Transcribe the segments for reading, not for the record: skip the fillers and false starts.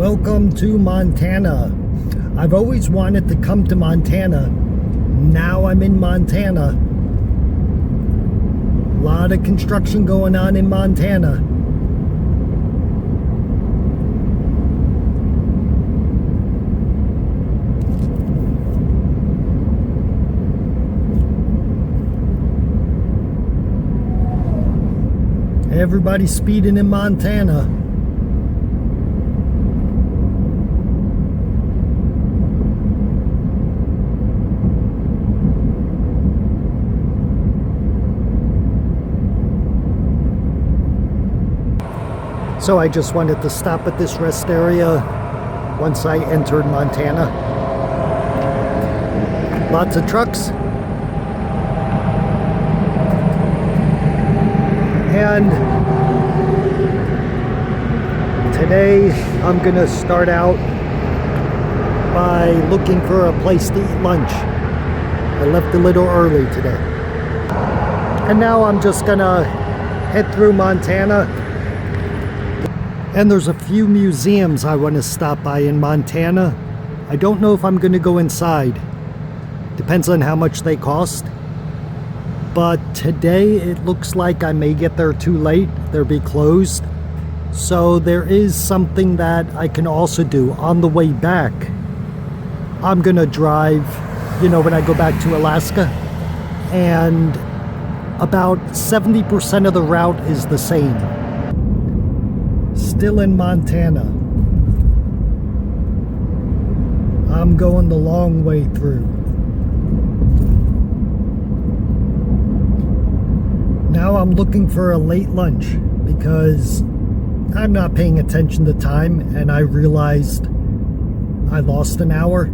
Welcome to Montana. I've always wanted to come to Montana. Now I'm in Montana. A lot of construction going on in Montana. Everybody's speeding in Montana. So I just wanted to stop at this rest area once I entered Montana. Lots of trucks. And today I'm gonna start out by looking for a place to eat lunch. I left a little early today. And now I'm just gonna head through Montana. And there's a few museums I want to stop by in Montana. I don't know if I'm going to go inside. Depends on how much they cost. But today it looks like I may get there too late. They'll be closed. So there is something that I can also do on the way back. I'm going to drive, when I go back to Alaska. And about 70% of the route is the same. Still in Montana. I'm going the long way through. Now I'm looking for a late lunch because I'm not paying attention to time and I realized I lost an hour.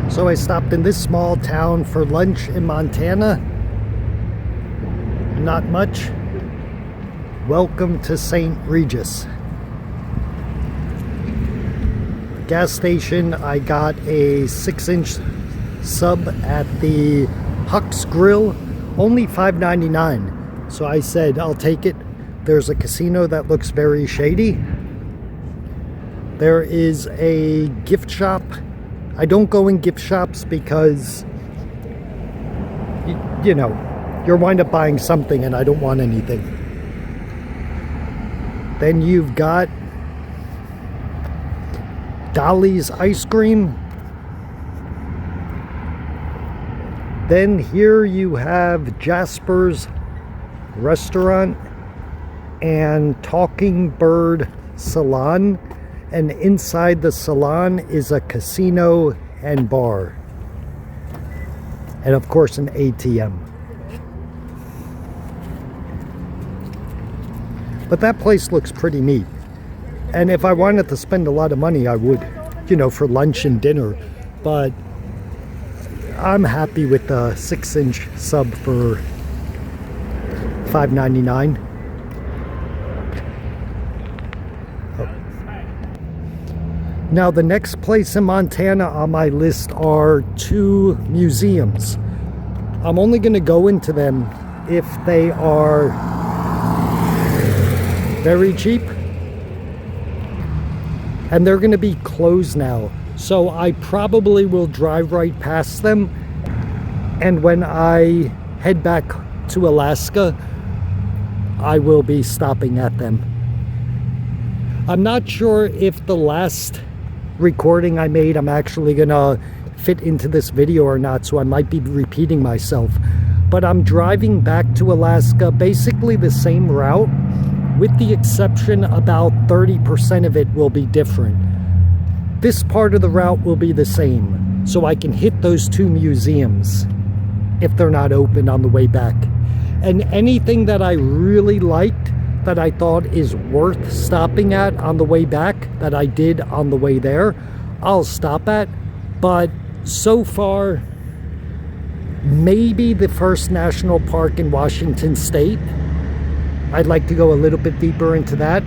So I stopped in this small town for lunch in Montana. Not much. Welcome to St. Regis. Gas station, I got a 6-inch sub at the Huck's Grill, only $5.99. So I said, I'll take it. There's a casino that looks very shady. There is a gift shop I don't go in gift shops because, you know, you'll wind up buying something and I don't want anything. Then you've got Dolly's ice cream. Then here you have Jasper's restaurant and Talking Bird Salon, and inside the salon is a casino and bar, and of course an ATM. But that place looks pretty neat, and if I wanted to spend a lot of money I would, you know, for lunch and dinner, but I'm happy with the 6-inch sub for $5.99. Now the next place in Montana on my list are 2 museums. I'm only going to go into them if they are very cheap. And they're going to be closed now. So I probably will drive right past them. And when I head back to Alaska, I will be stopping at them. I'm not sure if the last recording I made I'm actually gonna fit into this video or not, so I might be repeating myself, but I'm driving back to Alaska basically the same route, with the exception about 30% of it will be different. This part of the route will be the same, so I can hit those 2 museums if they're not open on the way back. And anything that I really liked that I thought is worth stopping at on the way back that I did on the way there, I'll stop at. But so far, maybe the first national park in Washington State. I'd like to go a little bit deeper into that.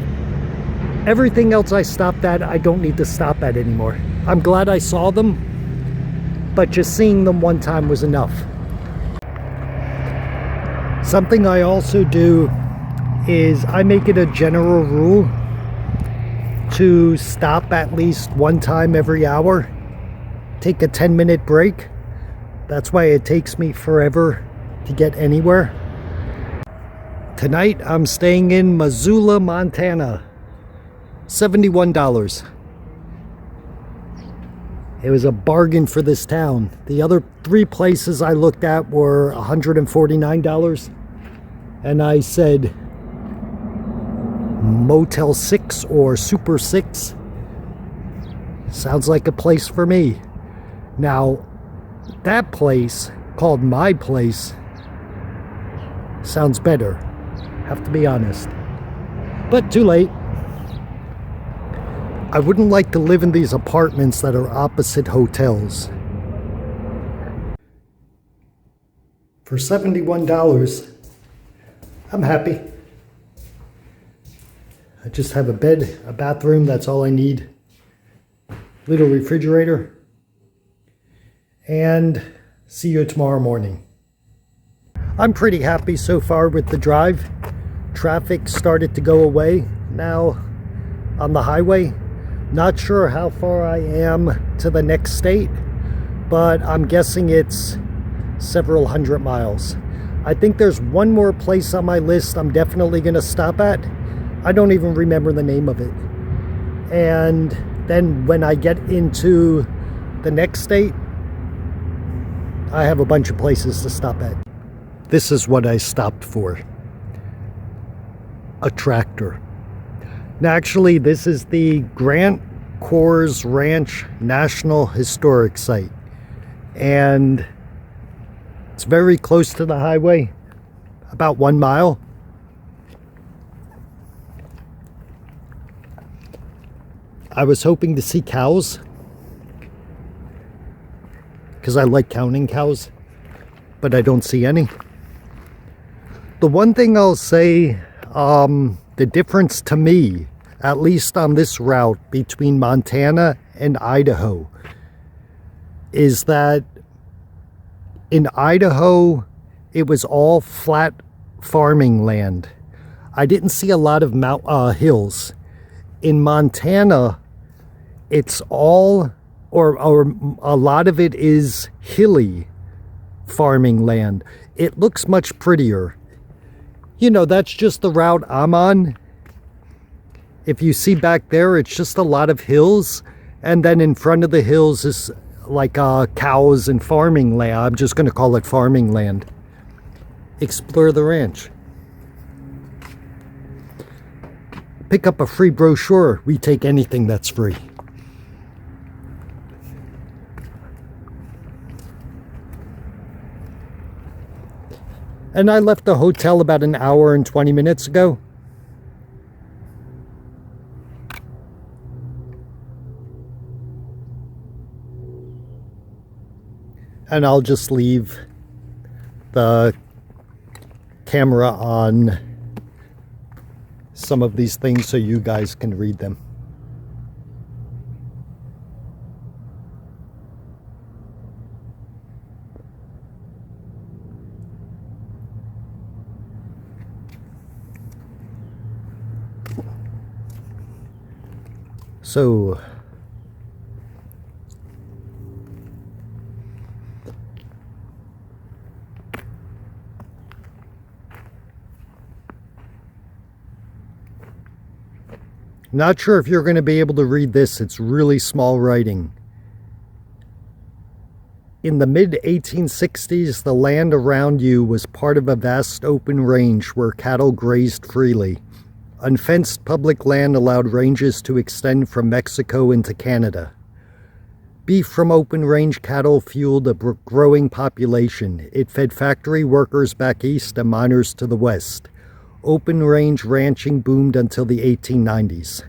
Everything else I stopped at, I don't need to stop at anymore. I'm glad I saw them, but just seeing them one time was enough. Something I also do is I make it a general rule to stop at least one time every hour, take a 10-minute break. That's why it takes me forever to get anywhere. Tonight I'm staying in Missoula, Montana. $71. It was a bargain for this town. The other 3 places I looked at were $149, and I said Motel 6 or Super 6 sounds like a place for me. Now that place, called My Place, sounds better, have to be honest, but too late. I wouldn't like to live in these apartments that are opposite hotels. For $71, I'm happy. I just have a bed, a bathroom, that's all I need. Little refrigerator. And see you tomorrow morning. I'm pretty happy so far with the drive. Traffic started to go away now on the highway. Not sure how far I am to the next state, but I'm guessing it's several hundred miles. I think there's one more place on my list I'm definitely going to stop at. I don't even remember the name of it. And then when I get into the next state, I have a bunch of places to stop at. This is what I stopped for. A tractor. Now actually this is the Grant Coors Ranch National Historic Site. And it's very close to the highway, about 1 mile. I was hoping to see cows, because I like counting cows, but I don't see any. The one thing I'll say, the difference to me, at least on this route between Montana and Idaho, is that in Idaho, it was all flat farming land. I didn't see a lot of hills. In Montana, it's all or a lot of it is hilly farming land. It looks much prettier. You know, that's just the route I'm on. If you see back there, it's just a lot of hills, and then in front of the hills is like cows and farming land. I'm just going to call it farming land. Explore the ranch. Pick up a free brochure. We take anything that's free. And I left the hotel about an hour and 20 minutes ago. And I'll just leave the camera on some of these things so you guys can read them. So not sure if you're going to be able to read this. It's really small writing. In the mid-1860s, the land around you was part of a vast open range where cattle grazed freely. Unfenced public land allowed ranges to extend from Mexico into Canada. Beef from open-range cattle fueled a growing population. It fed factory workers back east and miners to the west. Open-range ranching boomed until the 1890s.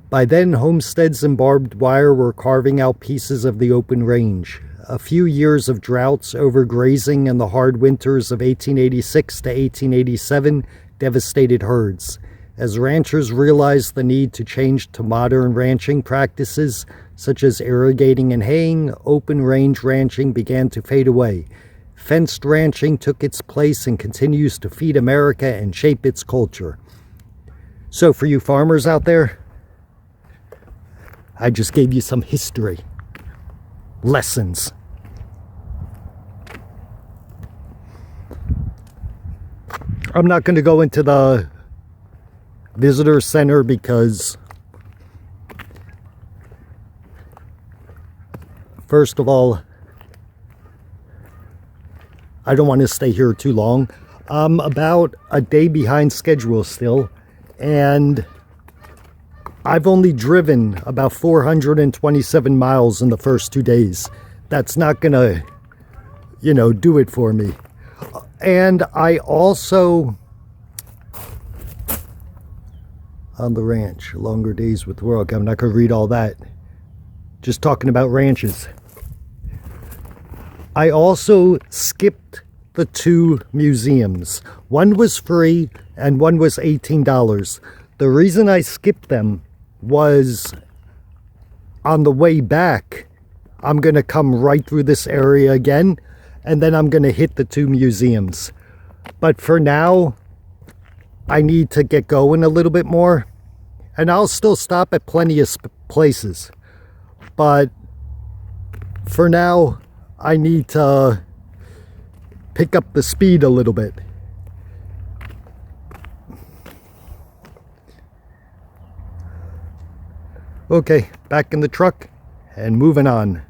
By then, homesteads and barbed wire were carving out pieces of the open range. A few years of droughts, overgrazing, and the hard winters of 1886 to 1887 devastated herds. As ranchers realized the need to change to modern ranching practices, such as irrigating and haying, open-range ranching began to fade away. Fenced ranching took its place and continues to feed America and shape its culture. So for you farmers out there, I just gave you some history lessons. I'm not going to go into the visitor center because, first of all, I don't want to stay here too long. I'm about a day behind schedule still, and I've only driven about 427 miles in the first 2 days. That's not going to, do it for me. And I also, on the ranch, longer days with work. I'm not going to read all that. Just talking about ranches. I also skipped the 2 museums. One was free and one was $18. The reason I skipped them was on the way back, I'm going to come right through this area again, and then I'm going to hit the 2 museums. But for now, I need to get going a little bit more, and I'll still stop at plenty of places. But for now, I need to pick up the speed a little bit. Okay, back in the truck and moving on.